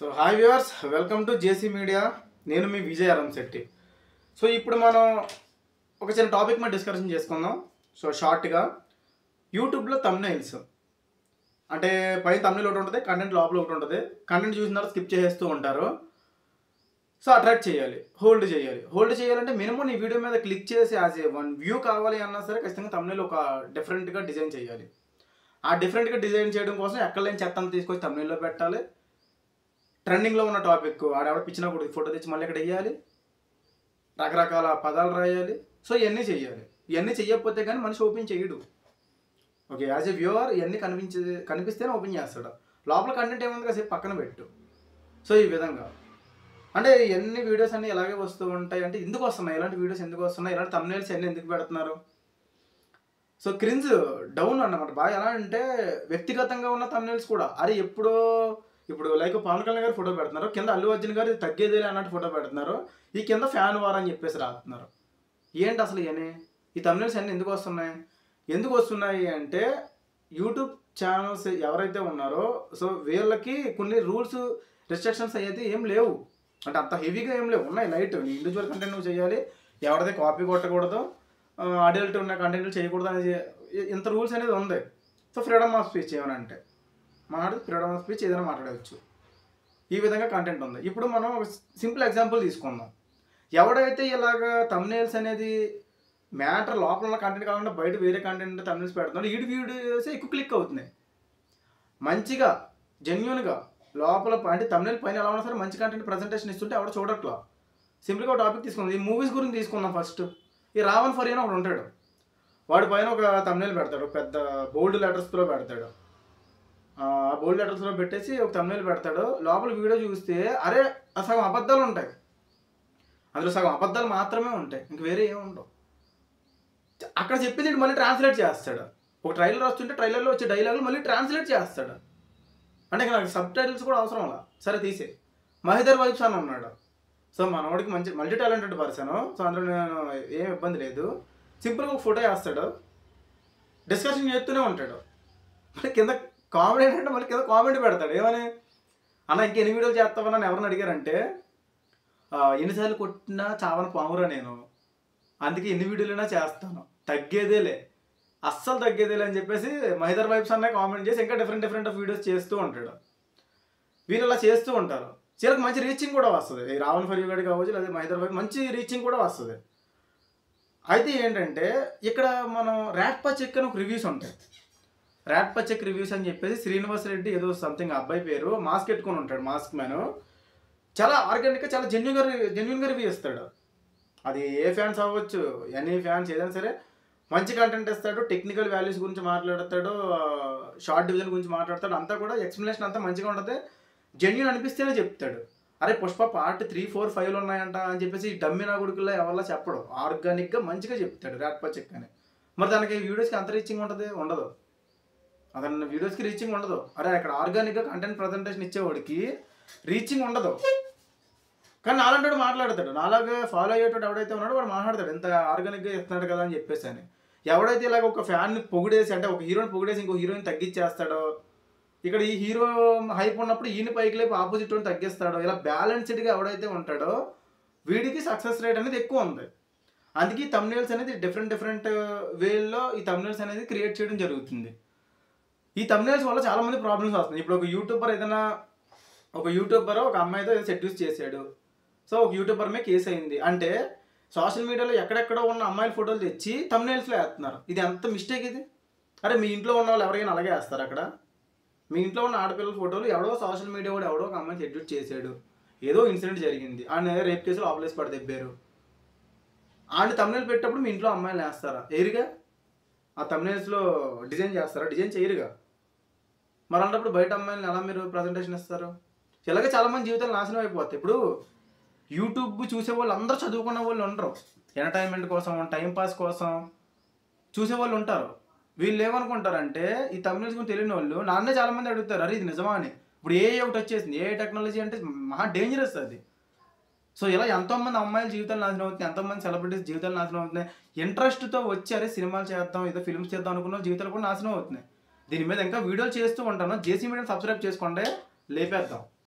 So hi viewers, welcome to JC media. నేను మీ Vijay అరంశెట్టి. So ఇప్పుడు మనం ఒక చిన్న టాపిక్ మీద డిస్కషన్ చేసుకుందాం. సో షార్ట్గా యూట్యూబ్లో థంబ్నెయిల్స్ అంటే పైన థంబ్నెయిల్ ఒకటి ఉంటుంది, కంటెంట్ లోపల ఒకటి ఉంటుంది. కంటెంట్ చూసిన తర్వాత స్కిప్ చేసేస్తూ ఉంటారు. సో అట్రాక్ట్ చేయాలి, హోల్డ్ చేయాలి. హోల్డ్ చేయాలంటే మినిమం ఈ వీడియో మీద క్లిక్ చేసి యాజ్ ఏ వన్ వ్యూ కావాలి అన్నా సరే ఖచ్చితంగా థంబ్నెయిల్ ఒక డిఫరెంట్గా డిజైన్ చేయాలి. ఆ డిఫరెంట్గా డిజైన్ చేయడం కోసం ఎక్కడ లేని చెత్తను తీసుకొచ్చి థంబ్నెయిల్లో పెట్టాలి. ట్రెండింగ్లో ఉన్న టాపిక్ ఆడెవడ పిచ్చినా కూడా ఫోటో తెచ్చి మళ్ళీ ఇక్కడ వేయాలి, రకరకాల పదాలు రాయాలి. సో ఇవన్నీ చేయాలి. ఇవన్నీ చేయకపోతే కానీ మనిషి ఓపెన్ చేయడు. ఓకే, యాజ్ ఏ వ్యూవర్ ఇవన్నీ కనిపిస్తేనే ఓపెన్ చేస్తాడు. లోపల కంటెంట్ ఏముంది కాసేపు పక్కన పెట్టు. సో ఈ విధంగా అంటే ఎన్ని వీడియోస్ అన్నీ ఇలాగే వస్తూ ఉంటాయి. అంటే ఎందుకు వస్తున్నాయి ఇలాంటి వీడియోస్, ఎందుకు వస్తున్నాయి ఇలాంటి థంబ్నెయిల్స్ అన్నీ ఎందుకు పెడుతున్నారు? సో క్రింజ్ డౌన్ అన్నమాట బాగా. ఎలా అంటే వ్యక్తిగతంగా ఉన్న థంబ్నెయిల్స్ కూడా అరే ఎప్పుడో ఇప్పుడు లైక్ పవన్ కళ్యాణ్ గారు ఫోటో పెడుతున్నారు, కింద అల్లు అర్జున్ గారు తగ్గేదేలే అన్నట్టు ఫోటో పెడుతున్నారు, ఈ కింద ఫ్యాన్ వార్ అని చెప్పేసి రాస్తున్నారు. ఏంటి అసలు ఇవన్నీ? ఈ థంబ్నెయిల్స్ అన్నీ ఎందుకు వస్తున్నాయి? ఎందుకు వస్తున్నాయి అంటే యూట్యూబ్ ఛానల్స్ ఎవరైతే ఉన్నారో సో వీళ్ళకి కొన్ని రూల్స్ రిస్ట్రిక్షన్స్ అయితే ఏం లేవు. అంటే అంత హెవీగా ఏం లేవు, ఉన్నాయి లైట్. ఇండివిజువల్ కంటెంట్ నువ్వు చేయాలి, ఎవరిదే కాపీ కొట్టకూడదు, అడల్ట్ ఉన్న కంటెంట్లు చేయకూడదు అనేది ఇంత రూల్స్ అనేది ఉంది. సో ఫ్రీడమ్ ఆఫ్ స్పీచ్ ఏమని అంటే ఫ్రీడమ్ ఆఫ్ స్పీచ్ ఏదైనా మాట్లాడవచ్చు. ఈ విధంగా కంటెంట్ ఉంది. ఇప్పుడు మనం ఒక సింపుల్ ఎగ్జాంపుల్ తీసుకుందాం. ఎవడైతే ఇలాగ థంబ్నెయిల్స్ అనేది మ్యాటర్ లోపల ఉన్న కంటెంట్ కాకుండా బయట వేరే కంటెంట్ థంబ్నెయిల్స్ పెడుతున్నాడు, ఈ వీడియోస్ ఎక్కువ క్లిక్ అవుతున్నాయి. మంచిగా జెన్యున్గా లోపల అంటే థంబ్నెయిల్ పైన ఎలా ఉన్నా సరే మంచి కంటెంట్ ప్రజెంటేషన్ ఇస్తుంటే ఎవడ చూడట్లా. సింపుల్గా ఒక టాపిక్ తీసుకుందాం. ఈ మూవీస్ గురించి తీసుకుందాం. ఫస్ట్ ఈ రావణ్ ఫరియన్ ఒకడు ఉంటాడు. వాడి పైన ఒక థంబ్నెయిల్ పెడతాడు, పెద్ద బోల్డ్ లెటర్స్లో పెడతాడు. ఆ బోల్డ్ లెటర్స్లో పెట్టేసి ఒక థంబ్నెయిల్ పెడతాడు. లోపల వీడియో చూస్తే అరే సగం అబద్ధాలు ఉంటాయి, అందులో సగం అబద్ధాలు మాత్రమే ఉంటాయి, ఇంక వేరే ఏమి ఉండవు. అక్కడ చెప్పింది మళ్ళీ ట్రాన్స్లేట్ చేస్తాడు. ఒక ట్రైలర్ వస్తుంటే ట్రైలర్లో వచ్చే డైలాగులు మళ్ళీ ట్రాన్స్లేట్ చేస్తాడు. అంటే నాకు సబ్ టైటిల్స్ కూడా అవసరం అలా. సరే తీసే. మహేదర్ వైబ్స్ అని ఉన్నాడు. సో మనవాడికి మంచి మల్టీ టాలెంటెడ్ పర్సన్. సో అందులో నేను ఏం ఇబ్బంది లేదు. సింపుల్గా ఒక ఫోటో వేస్తాడు, డిస్కషన్ చేస్తూనే ఉంటాడు. మళ్ళీ కింద కామెడీ ఏంటంటే మళ్ళీ కింద కామెంట్ పెడతాడు. ఏమని అన్న ఇంకా ఎన్ని వీడియోలు చేస్తావని నన్ను ఎవరిని అడిగారంటే ఎన్నిసార్లు కొట్టినా చావని పామురా నేను, అందుకే ఎన్ని వీడియోలైనా చేస్తాను, తగ్గేదేలే, అస్సలు తగ్గేదేలే అని చెప్పేసి మహేదర్ వైబ్స్ అన్న కామెంట్ చేసి ఇంకా డిఫరెంట్ ఆఫ్ వీడియోస్ చేస్తూ ఉంటాడు. వీళ్ళు అలా చేస్తూ ఉంటారు. వీళ్ళకి మంచి రీచింగ్ కూడా వస్తుంది. ఈ రావణ్ ఫరియన్ గడి కావచ్చు లేదా మహేదర్ వైబ్స్ మంచి రీచింగ్ కూడా వస్తుంది. అయితే ఏంటంటే ఇక్కడ మనం ర్యాట్ పచెక్ అని ఒక రివ్యూస్ ఉంటాయి. ర్యాట్ పచెక్ రివ్యూస్ అని చెప్పేసి శ్రీనివాస్ రెడ్డి ఏదో సంథింగ్ అబ్బాయి పేరు, మాస్క్ పెట్టుకొని ఉంటాడు, మాస్క్ మ్యాన్. చాలా ఆర్గానిక్గా చాలా జెన్యున్గా రివ్యూ ఇస్తాడు. అది ఏ ఫ్యాన్స్ అవ్వచ్చు, ఎనీ ఫ్యాన్స్ ఏదైనా సరే మంచి కంటెంట్ ఇస్తాడు, టెక్నికల్ వాల్యూస్ గురించి మాట్లాడతాడు, షార్ట్ డివిజన్ గురించి మాట్లాడతాడు. అంతా కూడా ఎక్స్ప్లెనేషన్ అంతా మంచిగా ఉంటుంది, జెన్యున్ అనిపిస్తేనే చెప్తాడు. అరే పుష్ప పార్ట్ 3, 4, 5 ఉన్నాయంట అని చెప్పేసి డమ్మి నా గుడికల్లో ఎవరిలా చెప్పడు, ఆర్గానిక్గా మంచిగా చెప్తాడు ర్యాట్ పచెక్ అని. మరి దానికి వీడియోస్కి అంత రీచింగ్ ఉంటుంది? ఉండదు. అతని వీడియోస్కి రీచింగ్ ఉండదు. అరే అక్కడ ఆర్గానిక్గా కంటెంట్ ప్రజెంటేషన్ ఇచ్చేవాడికి రీచింగ్ ఉండదు. కానీ నాలాంటి మాట్లాడతాడు, నాలాగే ఫాలో అయ్యేటోడు ఎవడైతే ఉన్నాడో వాడు మాట్లాడతాడు ఎంత ఆర్గానిక్గా ఇస్తున్నాడు కదా అని చెప్పేసి అని. ఎవడైతే ఇలాగ ఒక ఫ్యాన్ని పొగిడేసి అంటే ఒక హీరోని పొగిడేసి ఇంకో హీరోని తగ్గించేస్తాడో, ఇక్కడ ఈ హీరో హైప్ ఉన్నప్పుడు ఈయన పైకి లేపు ఆపోజిట్ వాడిని తగ్గిస్తాడో, ఇలా బ్యాలెన్స్డ్గా ఎవడైతే ఉంటాడో వీడికి సక్సెస్ రేట్ అనేది ఎక్కువ ఉంది. అందుకే ఈ థంబ్నెయిల్స్ అనేది డిఫరెంట్ వేల్లో ఈ థంబ్నెయిల్స్ అనేది క్రియేట్ చేయడం జరుగుతుంది. ఈ థంబ్నెయిల్స్ వల్ల చాలామంది ప్రాబ్లమ్స్ వస్తుంది. ఇప్పుడు ఒక యూట్యూబర్ ఒక అమ్మాయితో ఏదో సెడ్యూస్ చేశాడు. సో ఒక యూట్యూబర్ మీద కేసు అయింది అంటే సోషల్ మీడియాలో ఎక్కడెక్కడో ఉన్న అమ్మాయిల ఫోటోలు తెచ్చి థంబ్నెయిల్స్లో వేస్తున్నారు. ఇది ఎంత మిస్టేక్ ఇది? అరే మీ ఇంట్లో ఉన్న వాళ్ళు ఎవరైనా అలాగే వేస్తారు? అక్కడ మీ ఇంట్లో ఉన్న ఆడపిల్లల ఫోటోలు ఎవడో సోషల్ మీడియా కూడా ఎవడో ఒక అమ్మాయిని సెడ్యూస్ చేశాడు, ఏదో ఇన్సిడెంట్ జరిగింది, ఆయన రేప్ కేసులో ఆపలేసి పడి దెబ్బారు, ఆయన థంబ్నెయిల్ పెట్టేటప్పుడు మీ ఇంట్లో అమ్మాయిలు వేస్తారా? ఎయిర్గా ఆ థంబ్నెయిల్స్లో డిజైన్ చేస్తారా? డిజైన్ చేయరుగా. మరి అలాంటప్పుడు బయట అమ్మాయిలను ఎలా మీరు ప్రజెంటేషన్ ఇస్తారు? ఇలాగే చాలామంది జీవితాలు నాశనం అయిపోతాయి. ఇప్పుడు యూట్యూబ్ చూసే వాళ్ళు అందరూ చదువుకున్న వాళ్ళు ఉండరు, ఎంటర్టైన్మెంట్ కోసం టైంపాస్ కోసం చూసేవాళ్ళు ఉంటారు. వీళ్ళు ఏమనుకుంటారంటే ఈ థంబ్నెయిల్స్ గురించి తెలియని వాళ్ళు నాన్నే చాలామంది అడుగుతారు, అరే ఇది నిజమా అని. ఇప్పుడు ఏ ఒకటి వచ్చేసింది, ఏ టెక్నాలజీ అంటే మహా డేంజరస్ అది. సో ఇలా ఎంతోమంది అమ్మాయిల జీవితాలు నాశనం అవుతున్నాయి, ఎంతోమంది సెలబ్రిటీస్ జీవితాలు నాశనం అవుతున్నాయి. ఇంట్రెస్ట్తో వచ్చి అరే సినిమాలు చేద్దాం, ఏదో ఫిల్మ్స్ చేద్దాం అనుకున్న జీవితాలు కూడా నాశనం అవుతున్నాయి. దీని మీద ఇంకా వీడియోలు చేస్తూ ఉంటాను. జేసీ మీడియాని సబ్స్క్రైబ్ చేసుకోండి, లేపేద్దాం.